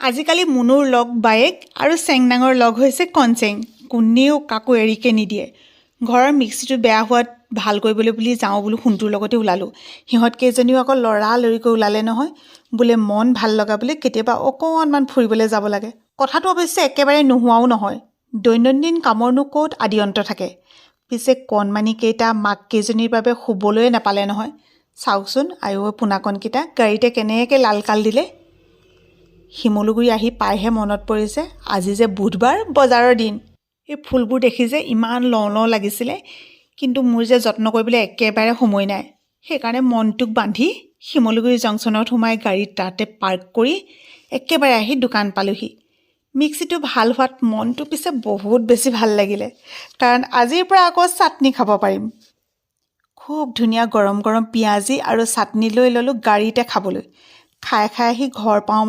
আজিকালি মুনুৰ লগ বায়েক আৰু চেংনাঙৰ লগ হৈছে কনচেং। কোনেও কাকো এৰিকে নিদিয়ে। ঘৰৰ মিক্সিটো বেয়া হোৱাত ভাল কৰিবলৈ বুলি যাওঁ বোলো সোণটোৰ লগতে ওলালোঁ। সিহঁত কেইজনীও আকৌ লৰালৰিকৈ ওলালে নহয়। বোলে মন ভাল লগাবলৈ কেতিয়াবা অকণমান ফুৰিবলৈ যাব লাগে। কথাটো অৱশ্যে একেবাৰে নোহোৱাও নহয়। দৈনন্দিন কামৰনো ক'ত আদি অন্ত থাকে। পিছে কণমানিকেইটা মাককেইজনীৰ বাবে শুবলৈয়ে নাপালে নহয়। চাওকচোন আইঅ পোনাকণকেইটা গাড়ীতে কেনেকৈ লালকাল দিলে। শিমলুগুৰি আহি পাইহে মনত পৰিছে আজি যে বুধবাৰ বজাৰৰ দিন। এই ফুলবোৰ দেখি যে ইমান লওঁ লওঁ লাগিছিলে, কিন্তু মোৰ যে যত্ন কৰিবলৈ একেবাৰে সময় নাই। সেইকাৰণে মনটোক বান্ধি শিমলুগুৰি জংচনত সোমাই গাড়ী তাতে পাৰ্ক কৰি একেবাৰে আহি দোকান পালোহি। মিক্সিটো ভাল হোৱাত মনটো পিছে বহুত বেছি ভাল লাগিলে, কাৰণ আজিৰ পৰা আকৌ চাটনি খাব পাৰিম। খুব ধুনীয়া গৰম গৰম পিঁয়াজি আৰু চাটনি লৈ ল'লোঁ গাড়ীতে খাবলৈ। খাই খাই আহি ঘৰ পাওঁ